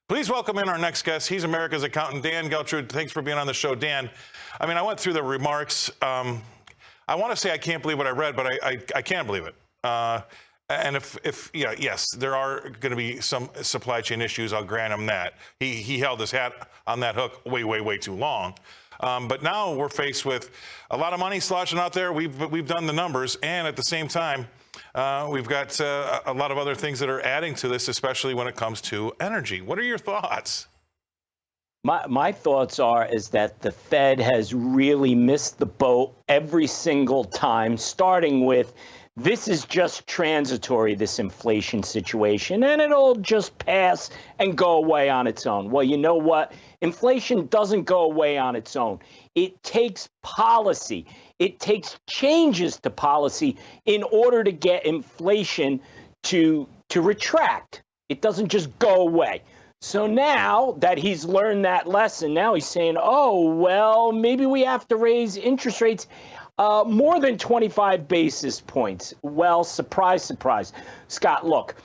Please welcome in our next guest. He's America's accountant, Dan Geltrude. Thanks for being on the show, Dan. I mean, I went through the remarks. I want to say I can't believe what I read, but I can't believe it. And yes, there are going to be some supply chain issues. I'll grant him that. He held his hat on that hook way too long. But now we're faced with a lot of money sloshing out there. We've done the numbers, and at the same time, we've got a lot of other things that are adding to this, especially when it comes to energy. What are your thoughts? My thoughts is that the Fed has really missed the boat every single time, starting with this is just transitory, this inflation situation, and it'll just pass and go away on its own. Well, you know what? Inflation doesn't go away on its own. It takes policy. It takes changes to policy in order to get inflation to retract. It doesn't just go away. So now that he's learned that lesson, now he's saying, oh, well, maybe we have to raise interest rates more than 25 basis points. Well, surprise, surprise. Scott, look,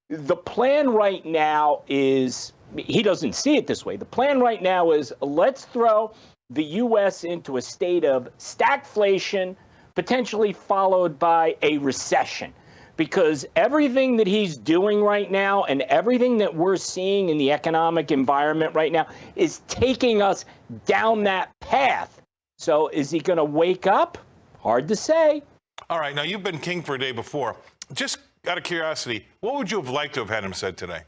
the plan right now is, he doesn't see it this way. The plan right now is let's throw the U.S. into a state of stagflation, potentially followed by a recession. Because everything that he's doing right now and everything that we're seeing in the economic environment right now is taking us down that path. So is he going to wake up? Hard to say. All right. Now, you've been king for a day before. Just out of curiosity, what would you have liked to have had him said today?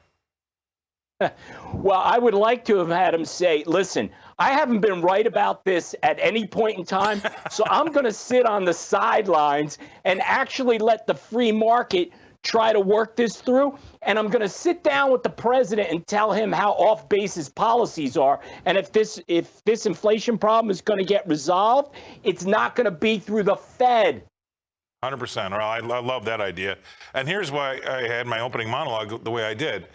Well, I would like to have had him say, listen, I haven't been right about this at any point in time, so I'm going to sit on the sidelines and actually let the free market try to work this through. And I'm going to sit down with the president and tell him how off base his policies are. And if this inflation problem is going to get resolved, it's not going to be through the Fed. 100%. I love that idea. And here's why I had my opening monologue the way I did.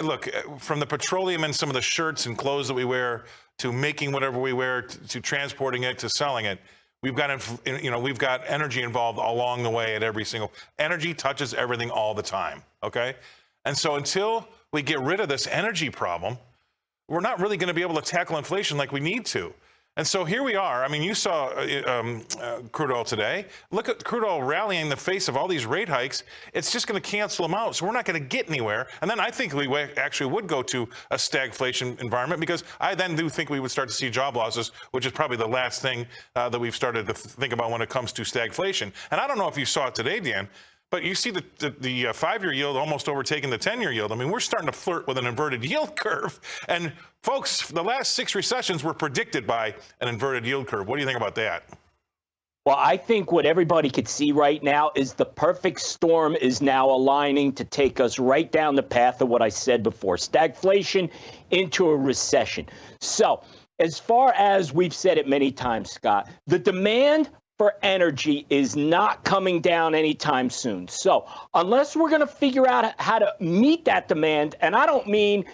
Look, from the petroleum and some of the shirts and clothes that we wear to making whatever we wear to transporting it to selling it, we've got energy involved along the way at every single. Energy touches everything all the time. OK, and so until we get rid of this energy problem, we're not really going to be able to tackle inflation like we need to. And so here we are. I mean, you saw crude oil today. Look at crude oil rallying in the face of all these rate hikes. It's just going to cancel them out. So we're not going to get anywhere. And then I think we actually would go to a stagflation environment, because I then do think we would start to see job losses, which is probably the last thing that we've started to think about when it comes to stagflation. And I don't know if you saw it today, Dan, but you see the 5-year yield almost overtaking the 10-year yield. I mean, we're starting to flirt with an inverted yield curve. And folks, the last 6 recessions were predicted by an inverted yield curve. What do you think about that? Well, I think what everybody could see right now is the perfect storm is now aligning to take us right down the path of what I said before, stagflation into a recession. So as far as we've said it many times, Scott, the demand for energy is not coming down anytime soon. So unless we're going to figure out how to meet that demand, and I don't mean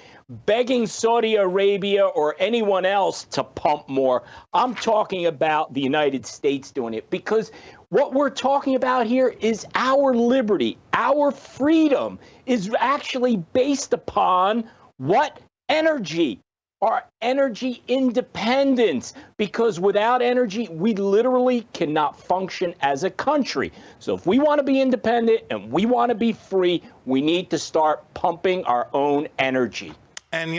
begging Saudi Arabia or anyone else to pump more, I'm talking about the United States doing it, because what we're talking about here is our liberty, our freedom is actually based upon what? Energy. Our energy independence, because without energy, we literally cannot function as a country. So if we want to be independent and we want to be free, we need to start pumping our own energy. And,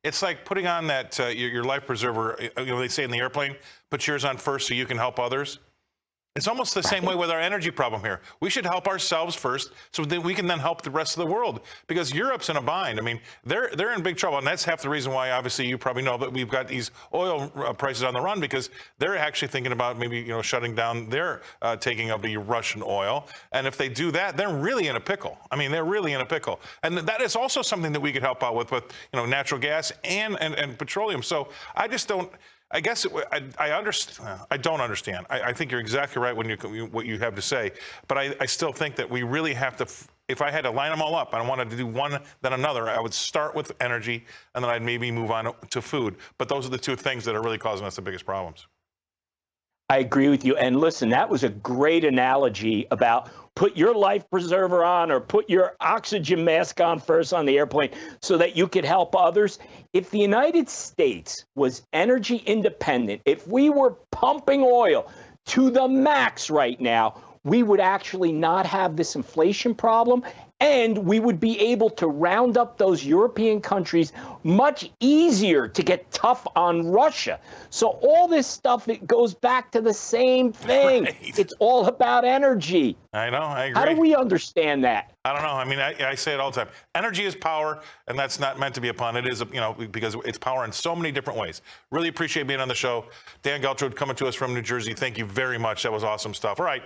it's like putting on that your life preserver. They say in the airplane, put yours on first so you can help others. It's almost the same way with our energy problem here. We should help ourselves first so that we can then help the rest of the world, because Europe's in a bind. I mean, they're in big trouble. And that's half the reason why, obviously, you probably know that we've got these oil prices on the run, because they're actually thinking about maybe, shutting down their taking of the Russian oil. And if they do that, they're really in a pickle. I mean, they're really in a pickle. And that is also something that we could help out with natural gas and petroleum. So I just don't. I guess I understand. I don't understand. I think you're exactly right when what you have to say. But I still think that we really have to. If I had to line them all up, I wanted to do one then another, I would start with energy, and then I'd maybe move on to food. But those are the two things that are really causing us the biggest problems. I agree with you. And listen, that was a great analogy about put your life preserver on or put your oxygen mask on first on the airplane so that you could help others. If the United States was energy independent, if we were pumping oil to the max right now, we would actually not have this inflation problem, and we would be able to round up those European countries much easier to get tough on Russia. So all this stuff, it goes back to the same thing. Right. It's all about energy. I know, I agree. How do we understand that? I don't know. I mean, I say it all the time. Energy is power, and that's not meant to be a pun. It is, because it's power in so many different ways. Really appreciate being on the show. Dan Geltrude coming to us from New Jersey. Thank you very much. That was awesome stuff. All right.